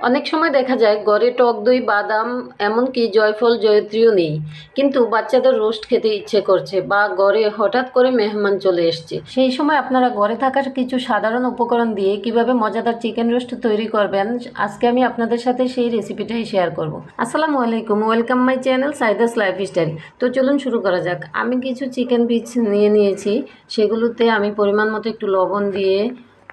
অনেক সময় দেখা যায় ঘরে টক দই, বাদাম, এমনকি জয়ফল, জয়ত্রীও নেই, কিন্তু বাচ্চাদের রোস্ট খেতে ইচ্ছে করছে বা ঘরে হঠাৎ করে মেহমান চলে এসছে। সেই সময় আপনারা ঘরে থাকার কিছু সাধারণ উপকরণ দিয়ে কিভাবে মজাদার চিকেন রোস্ট তৈরি করবেন, আজকে আমি আপনাদের সাথে সেই রেসিপিটাই শেয়ার করব। আসসালামু আলাইকুম, welcome my channel Saida's lifestyle. তো চলুন শুরু করা যাক। আমি কিছু চিকেন পিস নিয়ে নিয়েছি, সেগুলোতে আমি পরিমাণ মতো একটু লবণ দিয়ে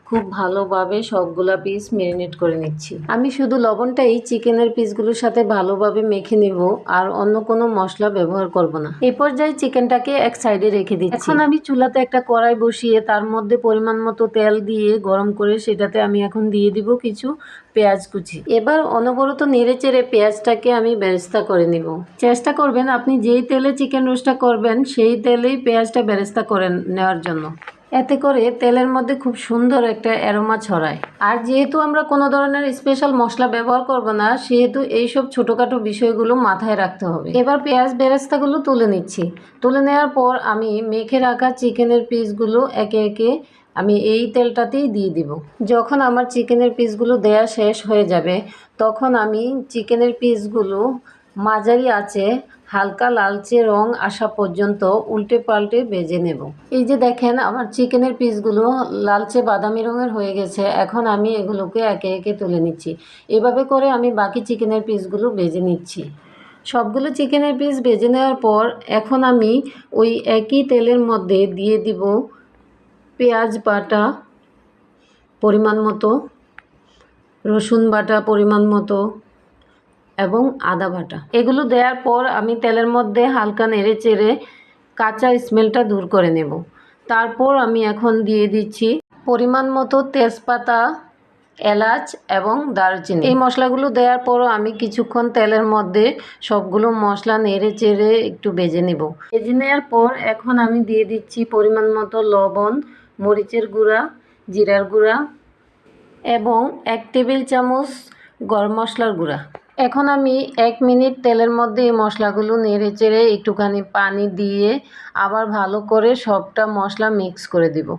খুব ভালোভাবে সবগুলা পিস ম্যারিনেট করে নিচ্ছি। আমি শুধু লবণটাই চিকেনের পিসগুলোর সাথে ভালোভাবে মেখে নেব, আর অন্য কোনো মশলা ব্যবহার করব না। এই পর্যায়ে চিকেনটাকে এক সাইডে রেখে দিচ্ছি। এখন আমি চুলাতে একটা কড়াই বসিয়ে তার মধ্যে পরিমাণ মতো তেল দিয়ে গরম করে সেটাতে আমি এখন দিয়ে দিব কিছু পেঁয়াজ কুচি। এবার অনবরত নেড়ে চেড়ে পেঁয়াজটাকে আমি বেরেস্তা করে নিব। চেষ্টা করবেন আপনি যেই তেলে চিকেন রোস্টটা করবেন সেই তেলেই পেঁয়াজটা বেরেস্তা করে নেওয়ার জন্য। এতে করে তেলের মধ্যে খুব সুন্দর একটা অ্যারোমা ছড়ায়। আর যেহেতু আমরা কোনো ধরনের স্পেশাল মশলা ব্যবহার করব না, সেহেতু এইসব ছোটোখাটো বিষয়গুলো মাথায় রাখতে হবে। এবার পেঁয়াজ বেরেস্তাগুলো তুলে নিচ্ছি। তুলে নেওয়ার পর আমি মেখে রাখা চিকেনের পিসগুলো একে একে আমি এই তেলটাতেই দিয়ে দিব। যখন আমার চিকেনের পিসগুলো দেয়া শেষ হয়ে যাবে, তখন আমি চিকেনের পিসগুলো মাঝারি আঁচে হালকা লালচে রং আসা পর্যন্ত উল্টে পাল্টে ভেজে নেব। এই যে দেখেন আমার চিকেনের পিসগুলো লালচে বাদামি রঙের হয়ে গেছে। এখন আমি এগুলোকে একে একে তুলে নিচ্ছি। এভাবে করে আমি বাকি চিকেনের পিসগুলো ভেজে নিচ্ছি। সবগুলো চিকেনের পিস ভেজে নেওয়ার পর এখন আমি ওই একই তেলের মধ্যে দিয়ে দিব পেঁয়াজ বাটা পরিমাণ মতো, রসুন বাটা পরিমাণ মতো এবং আদা বাটা। এগুলো দেওয়ার পর আমি তেলের মধ্যে হালকা নেড়ে চেড়ে কাঁচা স্মেলটা দূর করে নেব। তারপর আমি এখন দিয়ে দিচ্ছি পরিমাণ মতো তেজপাতা, এলাচ এবং দারুচিনি। এই মশলাগুলো দেওয়ার পরও আমি কিছুক্ষণ তেলের মধ্যে সবগুলো মশলা নেড়ে চেড়ে একটু ভেজে নেব। ভেজে নেওয়ার পর এখন আমি দিয়ে দিচ্ছি পরিমাণ মতো লবণ, মরিচের গুঁড়া, জিরার গুঁড়া এবং 1 টেবিল চামচ গরম মশলার গুঁড়া। এখন আমি 1 মিনিট তেলের মধ্যে এই মশলাগুলো নেড়ে চেড়ে একটুখানি পানি দিয়ে আবার ভালো করে সবটা মশলা মিক্স করে দিব।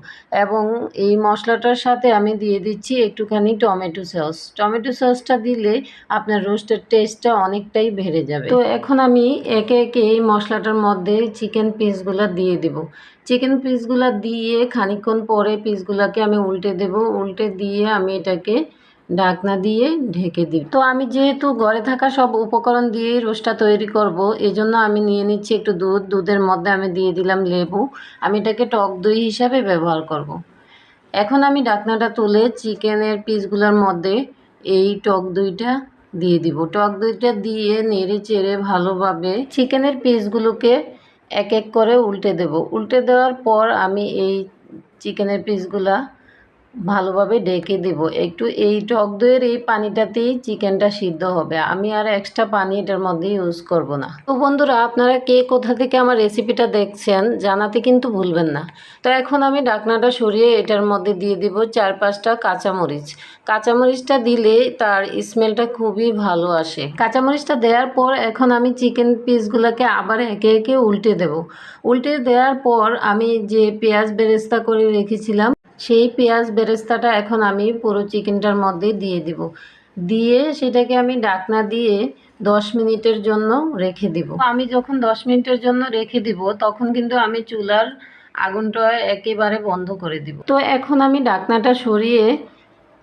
এবং এই মশলাটার সাথে আমি দিয়ে দিচ্ছি একটুখানি টমেটো সস। টমেটো সসটা দিলে আপনার রোস্টের টেস্টটা অনেকটাই বেড়ে যাবে। তো এখন আমি একে একে এই মশলাটার মধ্যে চিকেন পিসগুলো দিয়ে দিব। চিকেন পিসগুলো দিয়ে খানিকক্ষণ পরে পিসগুলোকে আমি উল্টে দেব। উল্টে দিয়ে আমি এটাকে ঢাকনা দিয়ে ঢেকে দিই। তো আমি যেহেতু ঘরে থাকা সব উপকরণ দিয়ে রোস্টটা তৈরি করব, এজন্য আমি নিয়ে নিচ্ছি একটু দুধ। দুধের মধ্যে আমি দিয়ে দিলাম লেবু। আমি এটাকে টক দই হিসাবে ব্যবহার করব। এখন আমি ঢাকনাটা তুলে চিকেনের পিসগুলোর মধ্যে এই টক দইটা দিয়ে দিব। টক দইটা দিয়ে নেড়ে চেড়ে ভালোভাবে চিকেনের পিসগুলোকে এক এক করে উল্টে দেব। উল্টে দেওয়ার পর আমি এই চিকেনের পিসগুলা ভালোভাবে ঢেকে দেব। একটু এই টক দইয়ের এই পানিটাতেই চিকেনটা সিদ্ধ হবে। আমি আর এক্সট্রা পানি এটার মধ্যে ইউজ করব না। তো বন্ধুরা, আপনারা কে কোথা থেকে আমার রেসিপিটা দেখছেন জানাতে কিন্তু ভুলবেন না। তো এখন আমি ঢাকনাটা সরিয়ে এটার মধ্যে দিয়ে দিব 4-5টা কাঁচামরিচ। কাঁচামরিচটা দিলে তার স্মেলটা খুবই ভালো আসে। কাঁচামরিচটা দেওয়ার পর এখন আমি চিকেন পিসগুলোকে আবার একে একে উল্টে দেব। উল্টে দেওয়ার পর আমি যে পেঁয়াজ বেরেস্তা করে রেখেছিলাম, সেই পেঁয়াজ বেরেস্তাটা এখন আমি পুরো চিকেনটার মধ্যে দিয়ে দিব। দিয়ে সেটাকে আমি ঢাকনা দিয়ে 10 মিনিটের জন্য রেখে দিব। আমি যখন 10 মিনিটের জন্য রেখে দিব, তখন কিন্তু আমি চুলার আগুনটা একেবারে বন্ধ করে দিব। তো এখন আমি ঢাকনাটা সরিয়ে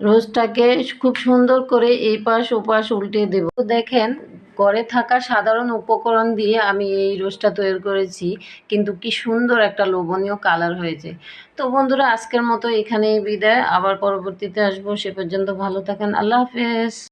রোস্টটাকে খুব সুন্দর করে এই পাশ ওপাশ উল্টে দেব। তো দেখেন, ঘরে থাকা সাধারণ উপকরণ দিয়ে আমি এই রোস্টটা তৈরি করেছি, কিন্তু কি সুন্দর একটা লোভনীয় কালার হয়েছে। তো বন্ধুরা, আজকের মতো এখানেই বিদায়। আবার পরবর্তীতে আসবো। সে পর্যন্ত ভালো থাকেন। আল্লাহ হাফেজ।